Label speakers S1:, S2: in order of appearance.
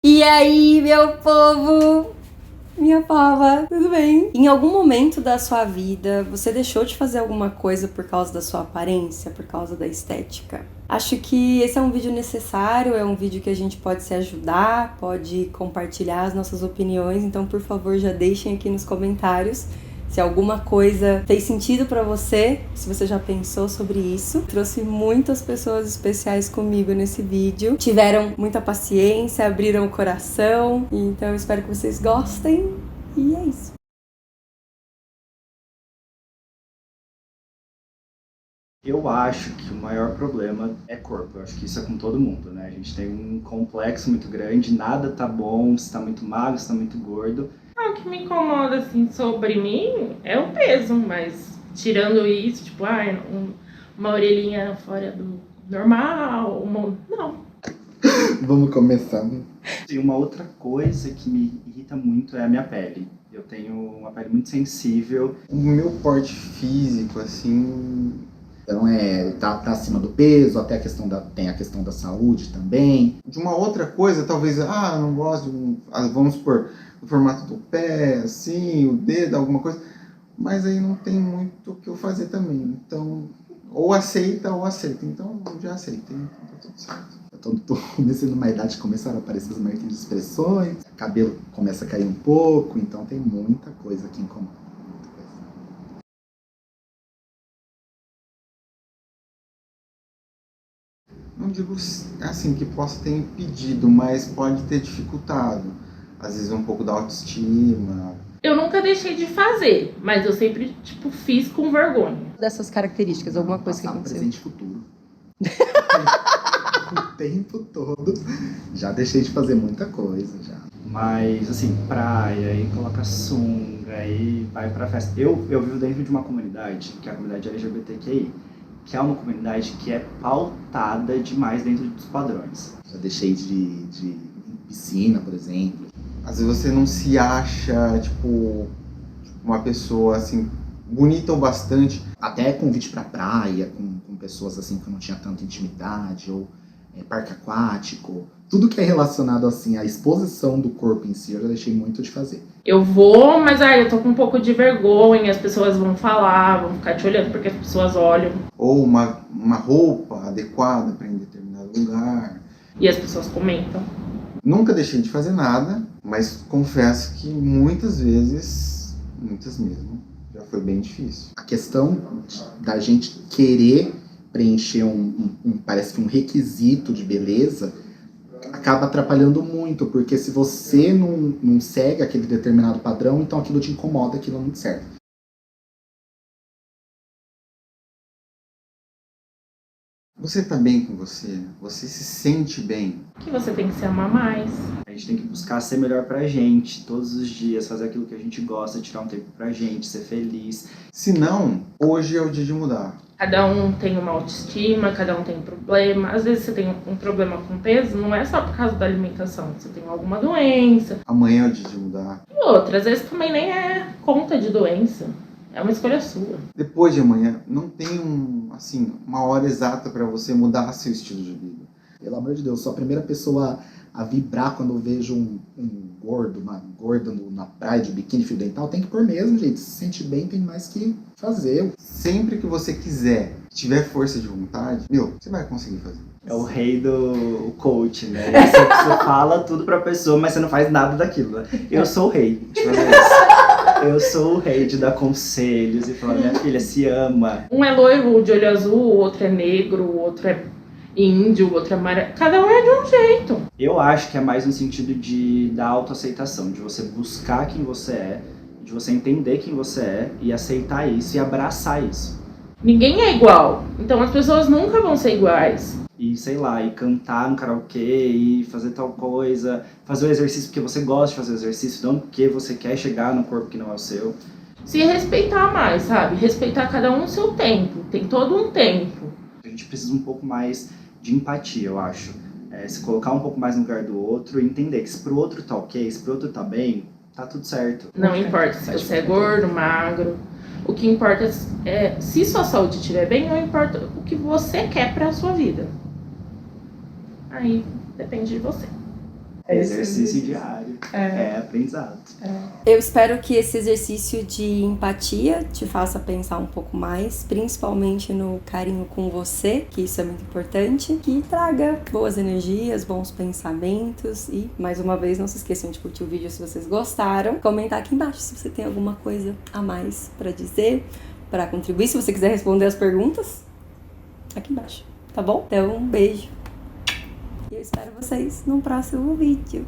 S1: E aí, meu povo? Minha pava, tudo bem? Em algum momento da sua vida, você deixou de fazer alguma coisa por causa da sua aparência, por causa da estética? Acho que esse é um vídeo necessário, é um vídeo que a gente pode se ajudar, pode compartilhar as nossas opiniões, então por favor já deixem aqui nos comentários se alguma coisa fez sentido pra você, se você já pensou sobre isso. Trouxe muitas pessoas especiais comigo nesse vídeo. Tiveram muita paciência, abriram o coração. Então eu espero que vocês gostem. E é isso.
S2: Eu acho que o maior problema é corpo. Eu acho que isso é com todo mundo, né? A gente tem um complexo muito grande, nada tá bom, se tá muito magro, se tá muito gordo.
S3: O que me incomoda, assim, sobre mim é o peso, mas tirando isso, tipo, uma orelhinha fora do normal, não.
S4: Vamos começando.
S2: E uma outra coisa que me irrita muito é a minha pele. Eu tenho uma pele muito sensível.
S4: O meu porte físico, assim, então tá acima do peso, até tem a questão da saúde também. De uma outra coisa, talvez, eu não gosto vamos supor, o formato do pé, assim, o dedo, alguma coisa, mas aí não tem muito o que eu fazer também. Então, ou aceita ou aceita. Então, eu já aceitei, então tá tudo certo. Eu tô começando numa idade que começaram a aparecer as marcas de expressões, o cabelo começa a cair um pouco, então tem muita coisa que incomoda. Não digo assim que possa ter impedido, mas pode ter dificultado. Às vezes um pouco da autoestima.
S3: Eu nunca deixei de fazer, mas eu sempre, fiz com vergonha.
S1: Dessas características, alguma coisa que
S4: Passado,
S1: aconteceu?
S4: presente e futuro. O tempo todo. Já deixei de fazer muita coisa, já.
S2: Mas, assim, praia, e coloca sunga, e vai pra festa. Eu vivo dentro de uma comunidade, que é a comunidade LGBTQI, que é uma comunidade que é pautada demais dentro dos padrões.
S4: Já deixei de ir em piscina, por exemplo. Às vezes você não se acha, uma pessoa, assim, bonita o bastante. Até convite pra praia, com pessoas, assim, que eu não tinha tanta intimidade, ou parque aquático. Tudo que é relacionado, assim, à exposição do corpo em si, eu já deixei muito de fazer.
S3: Eu vou, mas eu tô com um pouco de vergonha, as pessoas vão falar, vão ficar te olhando porque as pessoas olham.
S4: Ou uma roupa adequada para ir em determinado lugar.
S3: E as pessoas comentam.
S4: Nunca deixei de fazer nada, mas confesso que muitas vezes, muitas mesmo, já foi bem difícil. A questão da gente querer preencher parece que um requisito de beleza acaba atrapalhando muito, porque se você não segue aquele determinado padrão, então aquilo te incomoda, aquilo não te serve. Você tá bem com você? Você se sente bem?
S3: Que você tem que se amar mais.
S2: A gente tem que buscar ser melhor pra gente, todos os dias, fazer aquilo que a gente gosta, tirar um tempo pra gente, ser feliz.
S4: Se não, hoje é o dia de mudar.
S3: Cada um tem uma autoestima, cada um tem um problema. Às vezes você tem um problema com peso, não é só por causa da alimentação. Você tem alguma doença.
S4: Amanhã é o dia de mudar.
S3: E outra, às vezes também nem é conta de doença. É uma escolha sua.
S4: Depois de amanhã, não tem uma hora exata para você mudar seu estilo de vida. Pelo amor de Deus, sou a primeira pessoa a vibrar quando eu vejo um gordo, uma gorda na praia de biquíni, fio dental. Tem que pôr mesmo, gente. Se sente bem, tem mais que fazer. Sempre que você quiser, tiver força de vontade, você vai conseguir fazer.
S2: É o rei do coach, né? Você fala tudo pra pessoa, mas você não faz nada daquilo, né? Eu sou o rei de fazer isso. Eu sou o rei de dar conselhos e falar, minha filha, se ama.
S3: Um é loiro de olho azul, o outro é negro, o outro é índio, o outro é amarelo. Cada um é de um jeito.
S2: Eu acho que é mais no sentido da autoaceitação, de você buscar quem você é, de você entender quem você é e aceitar isso e abraçar isso.
S3: Ninguém é igual, então as pessoas nunca vão ser iguais.
S2: E sei lá, e cantar no karaokê, e fazer tal coisa, fazer o exercício porque você gosta de fazer o exercício, não porque você quer chegar no corpo que não é o seu.
S3: Se respeitar mais, sabe? Respeitar cada um o seu tempo, tem todo um tempo.
S2: A gente precisa um pouco mais de empatia, eu acho. Se colocar um pouco mais no lugar do outro e entender que se pro outro tá ok, se pro outro tá bem, tá tudo certo.
S3: Não importa se você é gordo, magro. O que importa é se sua saúde estiver bem, não importa o que você quer pra sua vida. Aí depende de você.
S2: Exercício diário. É aprendizado.
S1: Eu espero que esse exercício de empatia te faça pensar um pouco mais, principalmente no carinho com você, que isso é muito importante, que traga boas energias, bons pensamentos e, mais uma vez, não se esqueçam de curtir o vídeo se vocês gostaram, comentar aqui embaixo se você tem alguma coisa a mais pra dizer, pra contribuir, se você quiser responder as perguntas, aqui embaixo, tá bom? Então, um beijo e eu espero vocês no próximo vídeo.